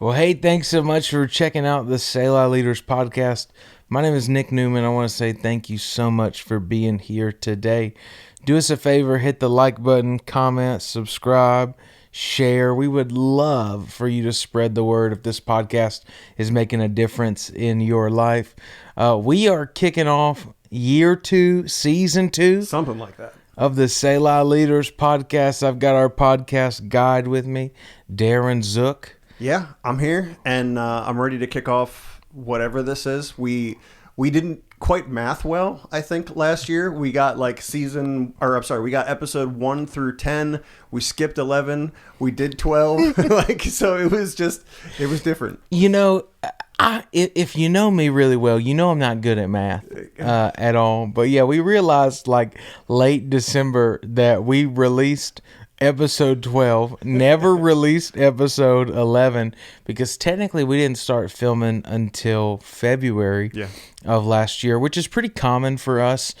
Well, hey, thanks so much for checking out the Selah Leaders podcast. My name is Nick Newman. I want to say thank you so much for being here today. Do us a favor, hit the like button, comment, subscribe, share. We would love for you to spread the word if this podcast is making a difference in your life. We are kicking off year 2, season 2. Something like that. Of the Selah Leaders podcast. I've got our podcast guide with me, Darren Zook. Yeah, I'm here, and I'm ready to kick off whatever this is. We didn't quite math well, I think, last year. We got we got episode 1 through 10. We skipped 11. We did 12. So it was different. You know, if you know me really well, you know I'm not good at math at all. But yeah, we realized late December that we released episode 12, never released episode 11, because technically we didn't start filming until February of last year, which is pretty common for us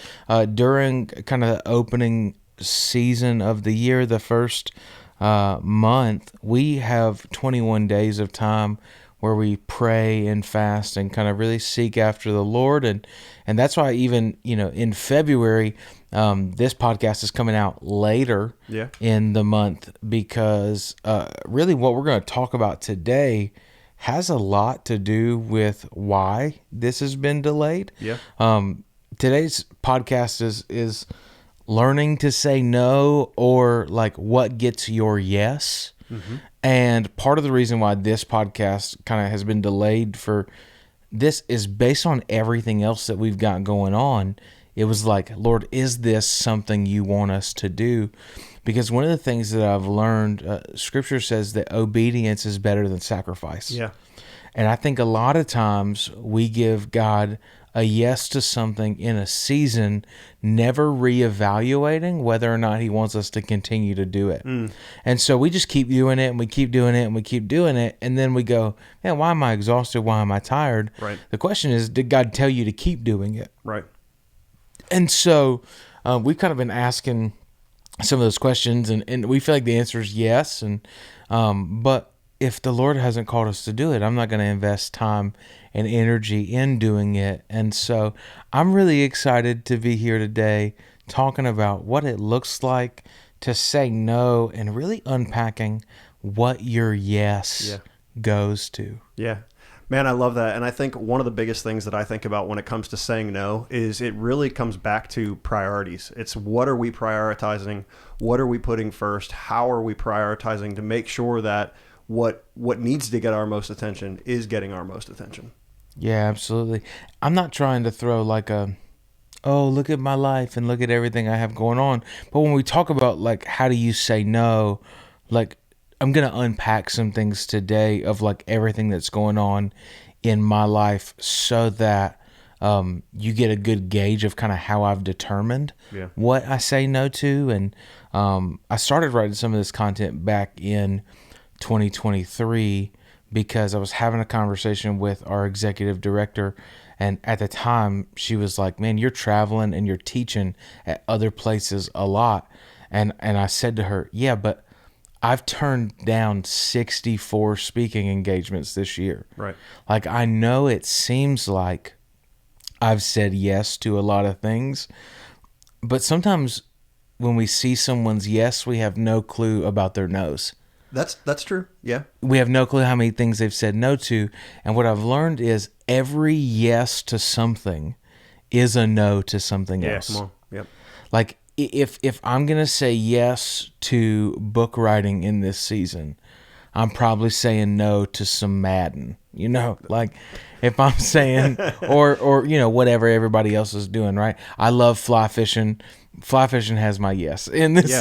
during kind of the opening season of the year. The first month, we have 21 days of time where we pray and fast and kind of really seek after the Lord. And that's why even, in February, this podcast is coming out later in the month, because really what we're going to talk about today has a lot to do with why this has been delayed. Today's podcast is learning to say no, or what gets your yes. And part of the reason why this podcast kind of has been delayed for this is based on everything else that we've got going on. It was like, Lord, is this something you want us to do? Because one of the things that I've learned, Scripture says that obedience is better than sacrifice. Yeah. And I think a lot of times we give God a yes to something in a season, never reevaluating whether or not he wants us to continue to do it. And so we just keep doing it, and we keep doing it, and we keep doing it. And then we go, man, why am I exhausted? Why am I tired? Right. The question is, did God tell you to keep doing it? Right. And so we've kind of been asking some of those questions, and we feel like the answer is yes. But if the Lord hasn't called us to do it, I'm not going to invest time and energy in doing it. And so I'm really excited to be here today talking about what it looks like to say no, and really unpacking what your yes goes to. Yeah. Man, I love that. And I think one of the biggest things that I think about when it comes to saying no is it really comes back to priorities. It's what are we prioritizing? What are we putting first? How are we prioritizing to make sure that what needs to get our most attention is getting our most attention? Yeah, absolutely. I'm not trying to throw look at my life and look at everything I have going on. But when we talk about how do you say no, I'm going to unpack some things today of everything that's going on in my life, so that you get a good gauge of kind of how I've determined what I say no to. And I started writing some of this content back in 2023 because I was having a conversation with our executive director, and at the time she was like, man, you're traveling and you're teaching at other places a lot. And I said to her, yeah, but I've turned down 64 speaking engagements this year. Right. I know it seems like I've said yes to a lot of things, but sometimes when we see someone's yes, we have no clue about their no's. That's true. Yeah. We have no clue how many things they've said no to. And what I've learned is every yes to something is a no to something else. Come on. Yep. If I'm going to say yes to book writing in this season, I'm probably saying no to some Madden, if I'm saying, or whatever everybody else is doing, right? I love fly fishing. Fly fishing has my yes in this,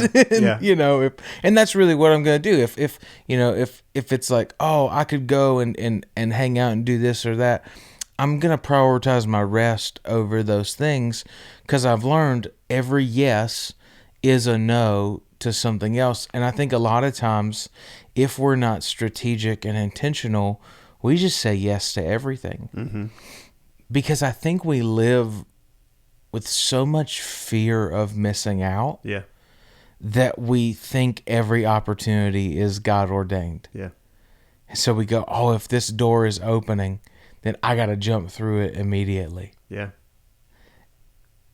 and that's really what I'm going to do. If it's I could go and hang out and do this or that, I'm going to prioritize my rest over those things, because I've learned every yes is a no to something else. And I think a lot of times, if we're not strategic and intentional, we just say yes to everything. Because I think we live with so much fear of missing out that we think every opportunity is God ordained. And so we go, oh, if this door is opening, then I got to jump through it immediately. Yeah.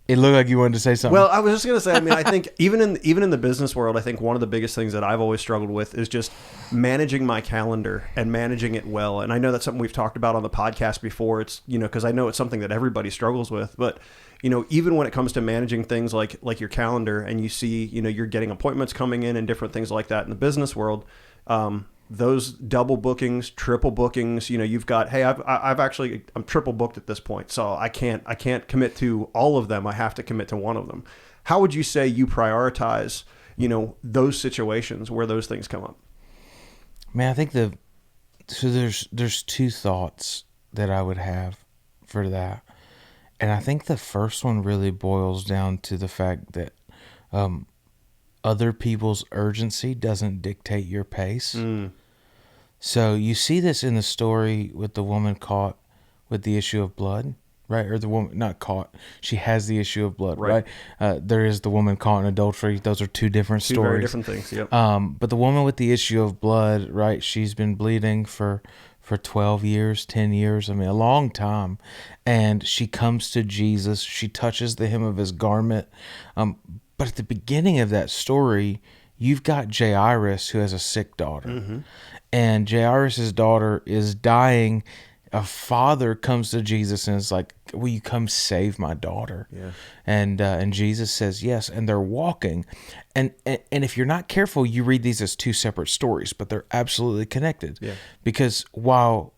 It looked like you wanted to say something. Well, I was just going to say, I mean, I think even in the business world, I think one of the biggest things that I've always struggled with is just managing my calendar and managing it well. And I know that's something we've talked about on the podcast before. It's, because I know it's something that everybody struggles with. But, even when it comes to managing things like your calendar, and you see, you're getting appointments coming in and different things like that in the business world, those double bookings, triple bookings, you've got, hey, I'm triple booked at this point, so I can't commit to all of them. I have to commit to one of them. How would you say you prioritize, those situations where those things come up? Man, I think there's two thoughts that I would have for that. And I think the first one really boils down to the fact that, other people's urgency doesn't dictate your pace. So you see this in the story with the woman caught with the issue of blood, right? Or the woman not caught, she has the issue of blood, right? There is the woman caught in adultery. Those are two different stories. Very different things, yep. But the woman with the issue of blood, right? She's been bleeding for 12 years, 10 years, a long time. And she comes to Jesus. She touches the hem of his garment. But at the beginning of that story, you've got Jairus, who has a sick daughter. Mm-hmm. And Jairus' daughter is dying. A father comes to Jesus and is like, will you come save my daughter? Yeah. And Jesus says yes. And they're walking. And if you're not careful, you read these as two separate stories, but they're absolutely connected. Yeah. Because while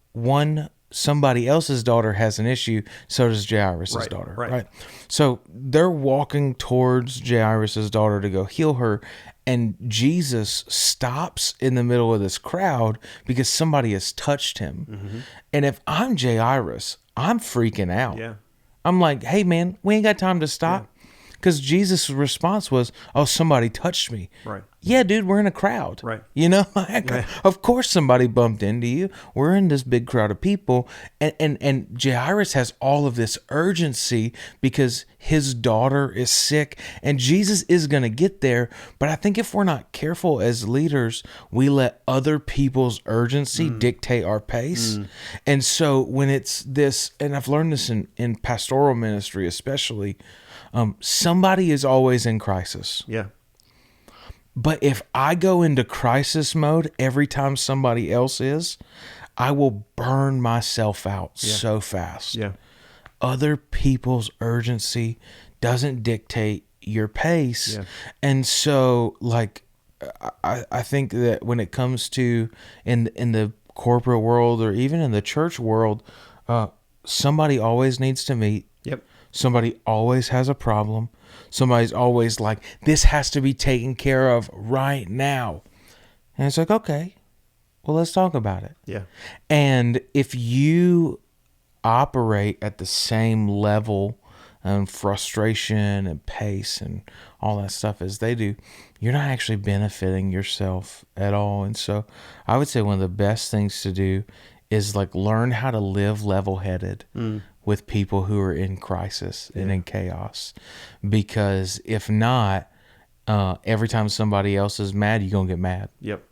somebody else's daughter has an issue, so does Jairus' daughter. Right. So they're walking towards Jairus' daughter to go heal her. And Jesus stops in the middle of this crowd because somebody has touched him. Mm-hmm. And if I'm Jairus, I'm freaking out. Yeah. I'm like, hey, man, we ain't got time to stop. Because Jesus' response was, oh, somebody touched me. Right. Yeah, dude, we're in a crowd. Right. Of course somebody bumped into you. We're in this big crowd of people. And Jairus has all of this urgency because his daughter is sick. And Jesus is going to get there. But I think if we're not careful as leaders, we let other people's urgency dictate our pace. And so when it's this, and I've learned this in pastoral ministry especially, somebody is always in crisis. Yeah. But if I go into crisis mode every time somebody else is, I will burn myself out so fast. Yeah. Other people's urgency doesn't dictate your pace. Yeah. And so, I think that when it comes to in the corporate world or even in the church world, somebody always needs to meet. Yep. Somebody always has a problem. Somebody's always like, this has to be taken care of right now. And it's like, okay, well, let's talk about it. Yeah. And if you operate at the same level and frustration and pace and all that stuff as they do, you're not actually benefiting yourself at all. And so I would say one of the best things to do is learn how to live level-headed with people who are in crisis and in chaos. Because if not, every time somebody else is mad, you're going to get mad. Yep.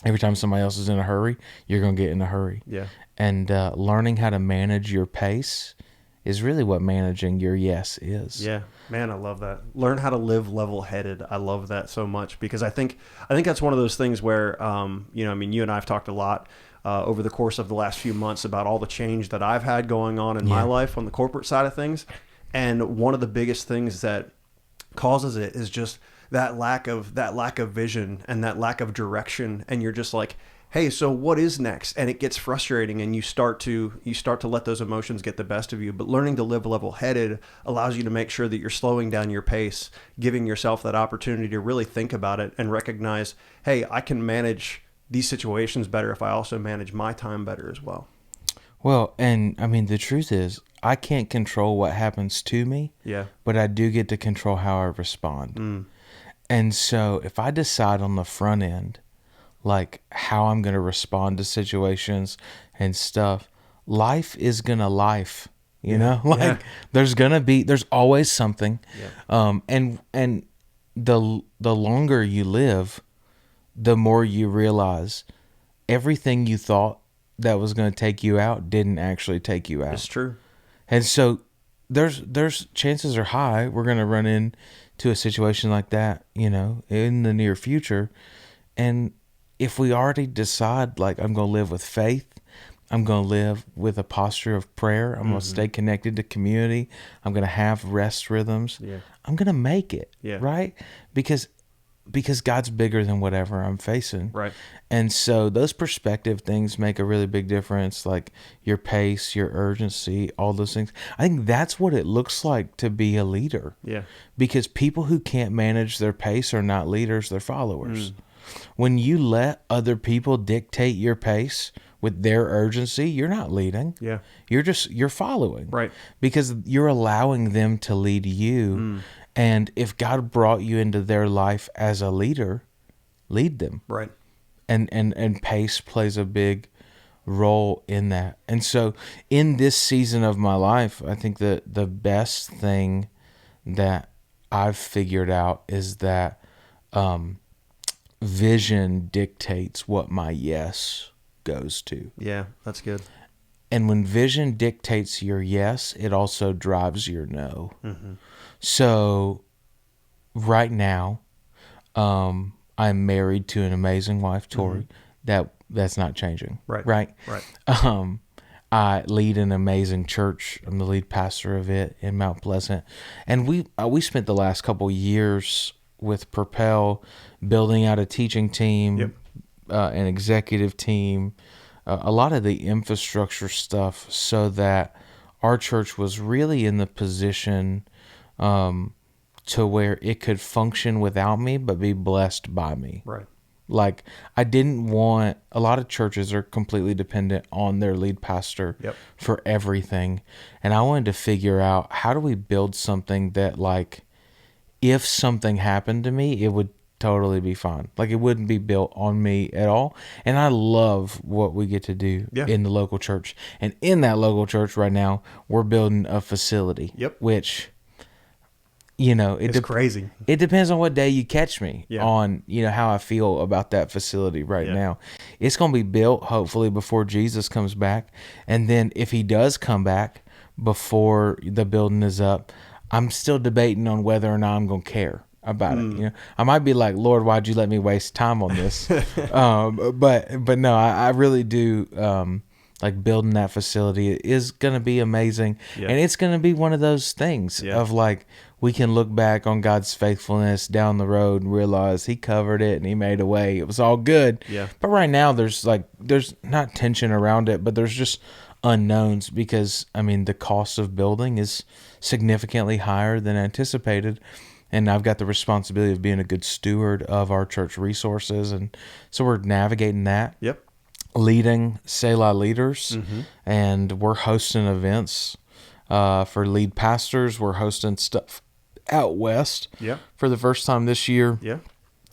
Every time somebody else is in a hurry, you're going to get in a hurry. Yeah. And learning how to manage your pace is really what managing your yes is. Yeah. Man, I love that. Learn how to live level-headed. I love that so much because I think that's one of those things where, you and I have talked a lot over the course of the last few months about all the change that I've had going on in my life on the corporate side of things. And one of the biggest things that causes it is just that lack of vision and that lack of direction. And you're just like, hey, so what is next? And it gets frustrating and you start to let those emotions get the best of you. But learning to live level-headed allows you to make sure that you're slowing down your pace, giving yourself that opportunity to really think about it and recognize, hey, I can manage these situations better if I also manage my time better as well. Well, and the truth is, I can't control what happens to me. Yeah. But I do get to control how I respond. And so if I decide on the front end, how I'm going to respond to situations and stuff, life is going to life, you know? There's always something. Yeah. And the longer you live, the more you realize everything you thought that was going to take you out didn't actually take you out. It's true. And so there's chances are high we're going to run into a situation like that, in the near future. And if we already decide, like, I'm going to live with faith, I'm going to live with a posture of prayer, I'm going to stay connected to community, I'm going to have rest rhythms, I'm going to make it, right? Because God's bigger than whatever I'm facing. Right. And so those perspective things make a really big difference, like your pace, your urgency, all those things. I think that's what it looks like to be a leader. Yeah. Because people who can't manage their pace are not leaders, they're followers. When you let other people dictate your pace with their urgency, you're not leading. Yeah. You're following. Right. Because you're allowing them to lead you. And if God brought you into their life as a leader, lead them. Right. And pace plays a big role in that. And so in this season of my life, I think that the best thing that I've figured out is that vision dictates what my yes goes to. Yeah, that's good. And when vision dictates your yes, it also drives your no. So right now, I'm married to an amazing wife, Tori. That's not changing. Right. I lead an amazing church. I'm the lead pastor of it in Mount Pleasant. And we spent the last couple years with Propel building out a teaching team, an executive team, a lot of the infrastructure stuff, so that our church was really in the position to where it could function without me but be blessed by me. Right. Like, I didn't want, a lot of churches are completely dependent on their lead pastor for everything. And I wanted to figure out, how do we build something that, like, if something happened to me, it would totally be fine. Like, it wouldn't be built on me at all. And I love what we get to do in the local church. And in that local church right now, we're building a facility, which, it's crazy. It depends on what day you catch me on, how I feel about that facility right now. It's going to be built hopefully before Jesus comes back. And then if he does come back before the building is up, I'm still debating on whether or not I'm going to care about it. I might be like, Lord, why'd you let me waste time on this? But no, I really do. Like, building that facility is going to be amazing. And it's going to be one of those things of, like, we can look back on God's faithfulness down the road and realize he covered it and he made a way. It was all good. But right now there's not tension around it, but there's just unknowns, because, the cost of building is significantly higher than anticipated. And I've got the responsibility of being a good steward of our church resources. And so we're navigating that. Leading Selah leaders, and we're hosting events for lead pastors. We're hosting stuff out west for the first time this year.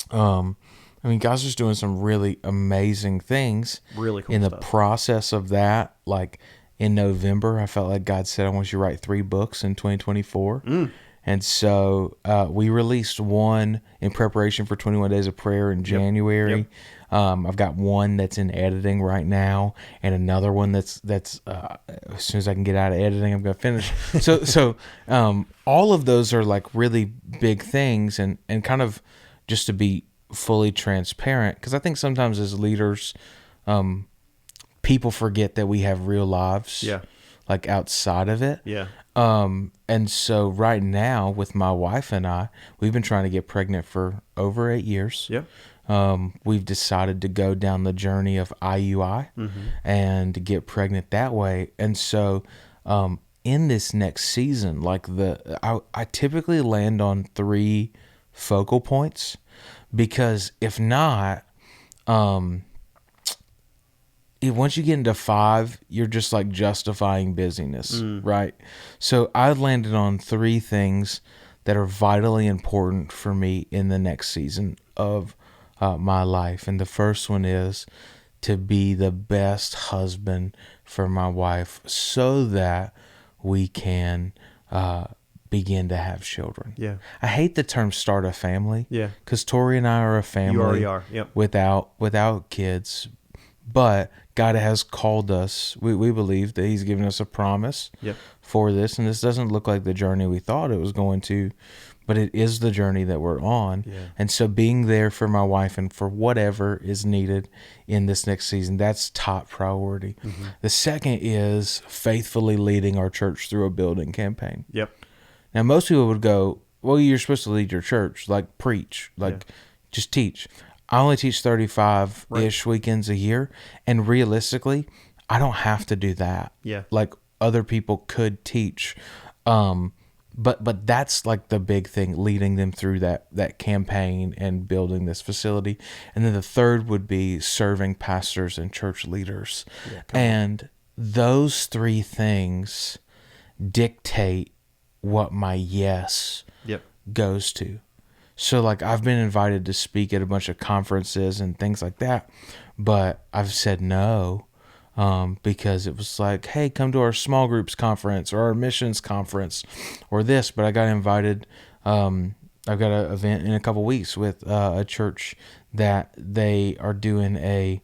God's just doing some really amazing things. Really cool in the stuff. process of that. Like, in November, I felt like God said, I want you to write 3 books in 2024. And so we released one in preparation for 21 Days of Prayer in January. I've got one that's in editing right now, and another one that's as soon as I can get out of editing, I'm going to finish. So all of those are, like, really big things, and kind of just to be fully transparent, because I think sometimes as leaders, people forget that we have real lives, like, outside of it. And so right now with my wife and I, we've been trying to get pregnant for over 8 years. We've decided to go down the journey of IUI and get pregnant that way. And so in this next season, like, I typically land on 3 focal points, because if not, once you get into 5, you're just, like, justifying busyness, right? So I landed on 3 things that are vitally important for me in the next season of my life. And the first one is to be the best husband for my wife, so that we can begin to have children. I hate the term start a family, because Tori and I are a family. You already are. Without kids. But God has called us. We believe that He's given us a promise Yep. for this. And this doesn't look like the journey we thought it was going to, but it is the journey that we're on. Yeah. And so being there for my wife and for whatever is needed in this next season, that's top priority. Mm-hmm. The second is faithfully leading our church through a building campaign. Yep. Now, most people would go, well, you're supposed to lead your church, like preach, like just teach. I only teach 35-ish weekends a year. And realistically, I don't have to do that. Yeah. Like other people could teach. But that's like the big thing, leading them through that campaign and building this facility. And then the third would be serving pastors and church leaders. Yeah, and those three things dictate what my yes goes to. So like I've been invited to speak at a bunch of conferences and things like that, but I've said no because it was like, hey, come to our small groups conference or our missions conference or this. But I got invited. I've got an event in a couple weeks with a church that they are doing a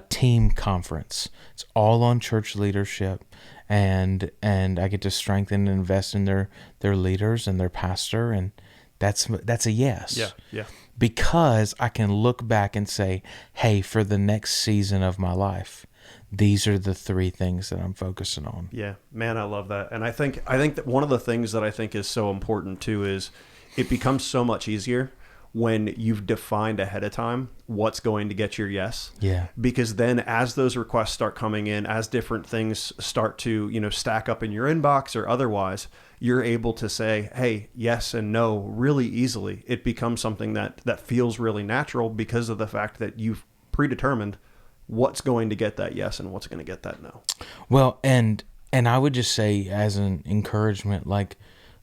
team conference. It's all on church leadership. And I get to strengthen and invest in their leaders and their pastor, and that's a yes. Yeah. Because I can look back and say, hey, for the next season of my life, these are the three things that I'm focusing on. Yeah, man, I love that. And I think that one of the things that I think is so important too is it becomes so much easier when you've defined ahead of time what's going to get your yes. Yeah. Because then as those requests start coming in, as different things start to, stack up in your inbox or otherwise, you're able to say, hey, yes and no really easily. It becomes something that feels really natural because of the fact that you've predetermined what's going to get that yes and what's going to get that no. Well, and I would just say as an encouragement, like,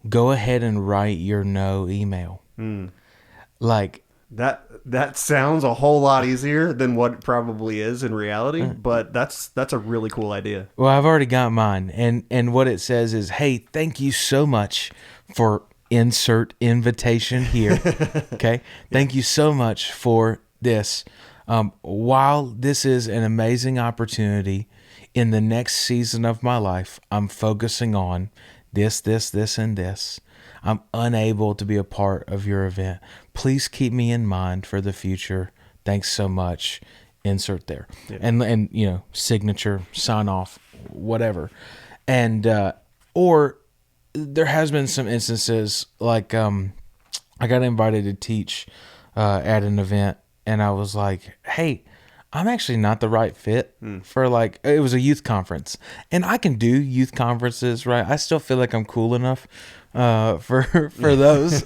go ahead and write your no email. Like that sounds a whole lot easier than what it probably is in reality, but that's a really cool idea. Well, I've already got mine, and what it says is, hey, thank you so much for insert invitation here. Okay, thank you so much for this. While this is an amazing opportunity, in the next season of my life, I'm focusing on this, and this. I'm unable to be a part of your event. Please keep me in mind for the future. Thanks so much. Insert there. Yeah. And signature, sign off, whatever. And or there has been some instances like I got invited to teach at an event, and I was like, hey, I'm actually not the right fit for it was a youth conference, and I can do youth conferences, right? I still feel like I'm cool enough for those.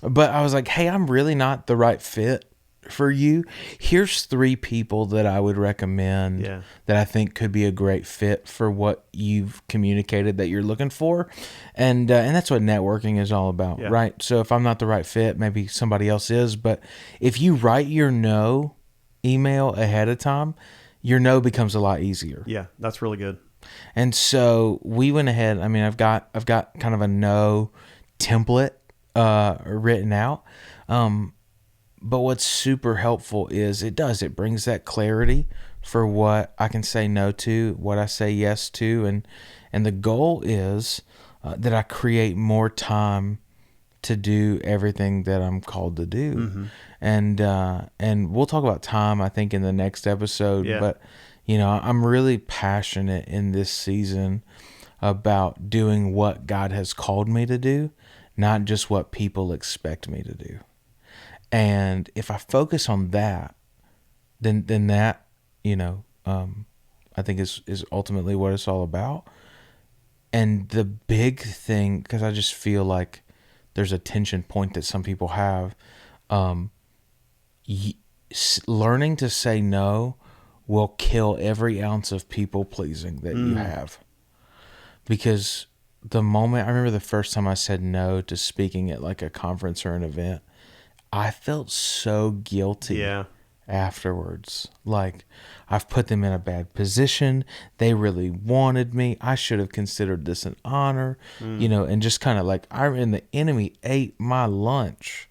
But I was like, hey, I'm really not the right fit for you. Here's 3 people that I would recommend that I think could be a great fit for what you've communicated that you're looking for. And that's what networking is all about, right? So if I'm not the right fit, maybe somebody else is. But if you write your no email ahead of time, your no becomes a lot easier. Yeah, that's really good. And so we went ahead. I mean, I've got kind of a no template written out. But what's super helpful is it brings that clarity for what I can say no to, what I say yes to, and the goal is that I create more time to do everything that I'm called to do. Mm-hmm. And we'll talk about time, I think, in the next episode. Yeah. But I'm really passionate in this season about doing what God has called me to do, not just what people expect me to do. And if I focus on that, then that, I think is ultimately what it's all about. And the big thing, because I just feel like there's a tension point that some people have, learning to say no will kill every ounce of people pleasing that you have. Because the moment, I remember the first time I said no to speaking at like a conference or an event, I felt so guilty afterwards. Like, I've put them in a bad position. They really wanted me. I should have considered this an honor, and just kind of like, the enemy ate my lunch.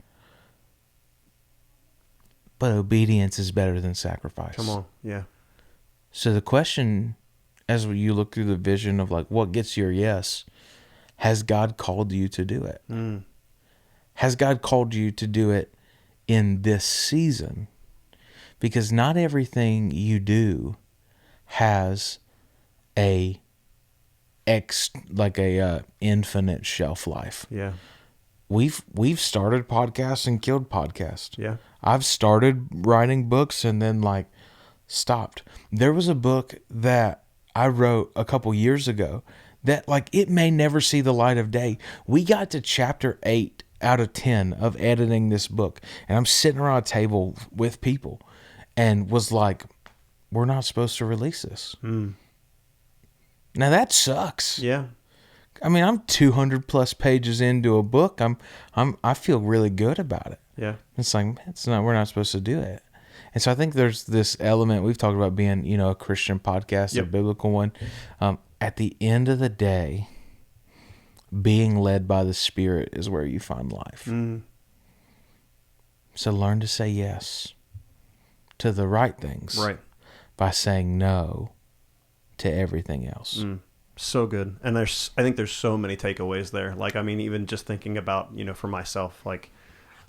But obedience is better than sacrifice. Come on. Yeah. So the question, as you look through the vision of like what gets your yes, has God called you to do it? Has God called you to do it in this season? Because not everything you do has a infinite shelf life. Yeah. We've started podcasts and killed podcasts. Yeah. I've started writing books and then like stopped. There was a book that I wrote a couple years ago that like it may never see the light of day. We got to chapter 8 out of 10 of editing this book, and I'm sitting around a table with people and was like, we're not supposed to release this. Now that sucks. Yeah. I mean, I'm 200 plus pages into a book. I feel really good about it. Yeah. It's like, we're not supposed to do it. And so I think there's this element we've talked about being, a Christian podcast, a biblical one. At the end of the day, being led by the Spirit is where you find life. So learn to say yes to the right things, Right. by saying no to everything else. So good. And I think there's so many takeaways there. Like, I mean, even just thinking about, for myself, like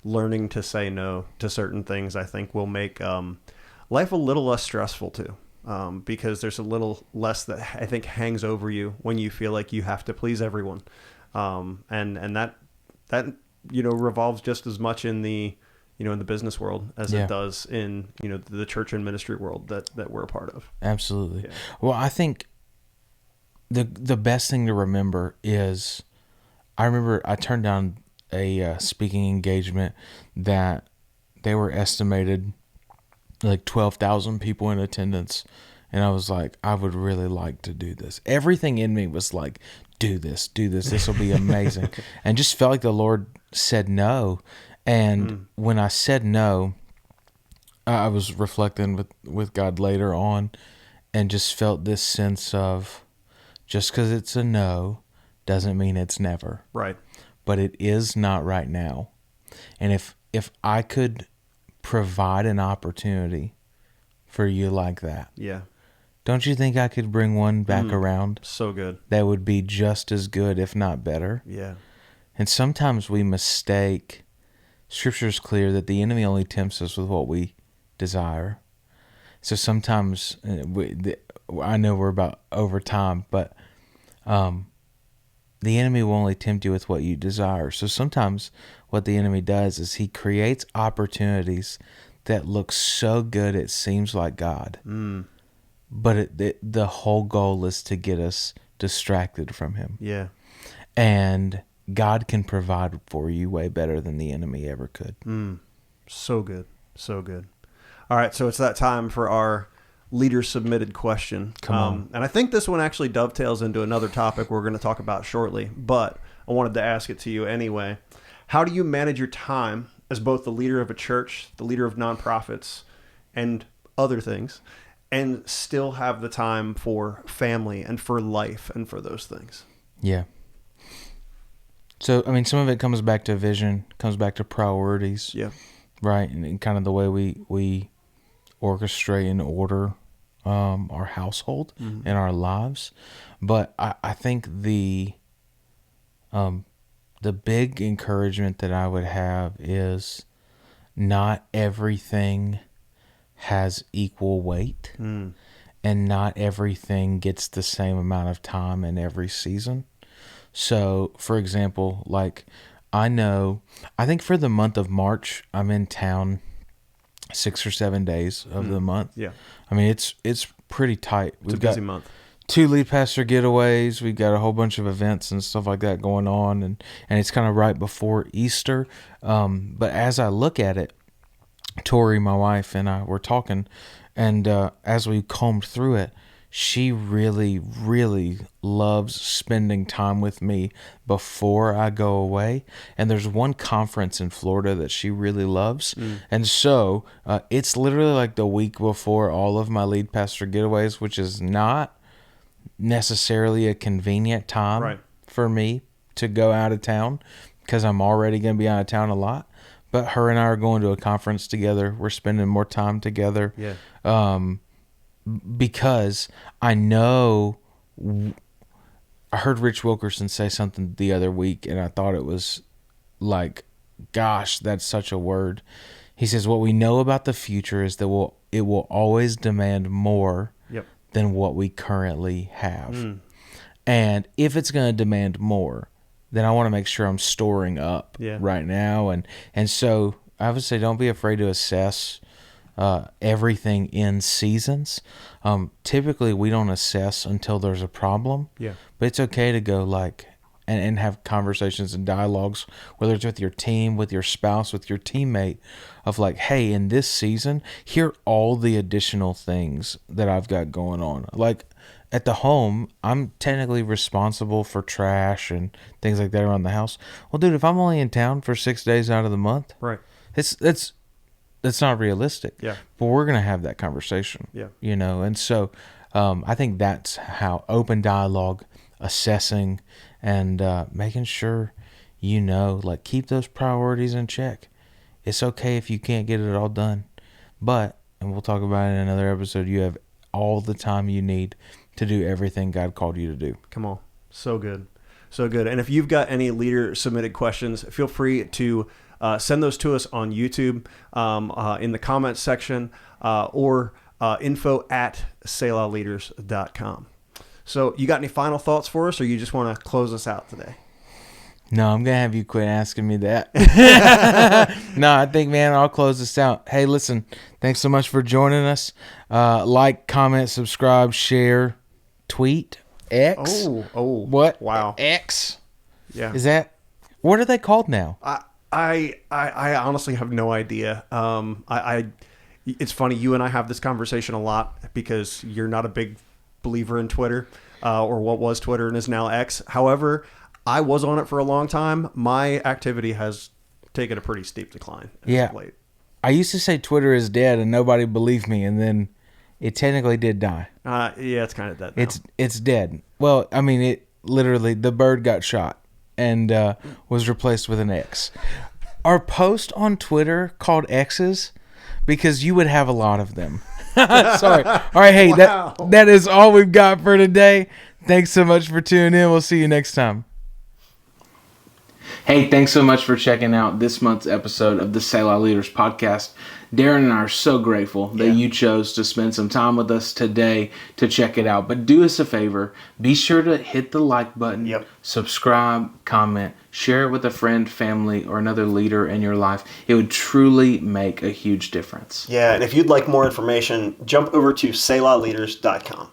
learning to say no to certain things, I think will make life a little less stressful too. Because there's a little less that I think hangs over you when you feel like you have to please everyone. And that revolves just as much in the, in the business world as it does in, the church and ministry world that we're a part of. Absolutely. Yeah. Well, I think the best thing to remember is, I remember I turned down a speaking engagement that they were estimated like 12,000 people in attendance. And I was like, I would really like to do this. Everything in me was like, do this. This will be amazing. And just felt like the Lord said no. And when I said no, I was reflecting with God later on and just felt this sense of, just because it's a no doesn't mean it's never. Right. But it is not right now. And if I could provide an opportunity for you like that, Yeah. don't you think I could bring one back around? So good. That would be just as good, if not better. Yeah. And sometimes we mistake. Scripture is clear that the enemy only tempts us with what we desire. So sometimes I know we're about over time, but the enemy will only tempt you with what you desire. So sometimes what the enemy does is he creates opportunities that look so good it seems like God. But the whole goal is to get us distracted from him. Yeah. And God can provide for you way better than the enemy ever could. So good. So good. All right. So it's that time for our leader submitted question. Come on. And I think this one actually dovetails into another topic we're going to talk about shortly, but I wanted to ask it to you anyway. How do you manage your time as both the leader of a church, the leader of nonprofits, and other things, and still have the time for family and for life and for those things? Yeah. So, I mean, some of it comes back to vision, comes back to priorities. Yeah. Right. And kind of the way we orchestrate and order our household and our lives. But I think the big encouragement that I would have is not everything has equal weight and not everything gets the same amount of time in every season. So, for example, like I think for the month of March, I'm in town 6 or 7 days of the month. Yeah. I mean, it's pretty tight. It's a busy month. 2 lead pastor getaways. We've got a whole bunch of events and stuff like that going on. And it's kind of right before Easter. But as I look at it, Tori, my wife, and I were talking, and as we combed through it, she really, really loves spending time with me before I go away. And there's one conference in Florida that she really loves. And so it's literally like the week before all of my lead pastor getaways, which is not necessarily a convenient time for me to go out of town because I'm already going to be out of town a lot. But her and I are going to a conference together. We're spending more time together. Yeah. because I know. I heard Rich Wilkerson say something the other week, and I thought it was like, gosh, that's such a word. He says, what we know about the future is that it will always demand more than what we currently have. And if it's going to demand more, then I want to make sure I'm storing up right now. And so I would say don't be afraid to assess everything in seasons. Typically, we don't assess until there's a problem. But it's okay to go and have conversations and dialogues, whether it's with your team, with your spouse, with your teammate, of like, hey, in this season, here are all the additional things that I've got going on. Like at the home, I'm technically responsible for trash and things like that around the house. Well, dude, if I'm only in town for 6 days out of the month, that's not realistic. But we're going to have that conversation. And so I think that's how open dialogue, assessing, and making sure keep those priorities in check. It's okay if you can't get it all done, but, and we'll talk about it in another episode, you have all the time you need to do everything God called you to do. Come on. So good. So good. And if you've got any leader submitted questions, feel free to send those to us on YouTube in the comments section or info@selahleaders.com. So you got any final thoughts for us, or you just want to close us out today? No, I'm going to have you quit asking me that. No, I think, man, I'll close this out. Hey, listen, thanks so much for joining us. Like, comment, subscribe, share, tweet, X. Oh. What? Wow. X? Yeah. Is that, what are they called now? I honestly have no idea. It's funny, you and I have this conversation a lot because you're not a big believer in Twitter, or what was Twitter and is now X. However, I was on it for a long time. My activity has taken a pretty steep decline. Late. I used to say Twitter is dead and nobody believed me, and then it technically did die. Yeah, it's kind of dead now. It's dead. Well, I mean, it literally, the bird got shot and was replaced with an X. Our post on Twitter called X's because you would have a lot of them. Sorry. All right, hey, wow. that is all we've got for today. Thanks so much for tuning in. We'll see you next time. Hey, thanks so much for checking out this month's episode of the Selah Leaders Podcast. Darren and I are so grateful that you chose to spend some time with us today to check it out. But do us a favor. Be sure to hit the like button, subscribe, comment, share it with a friend, family, or another leader in your life. It would truly make a huge difference. Yeah, and if you'd like more information, jump over to selahleaders.com.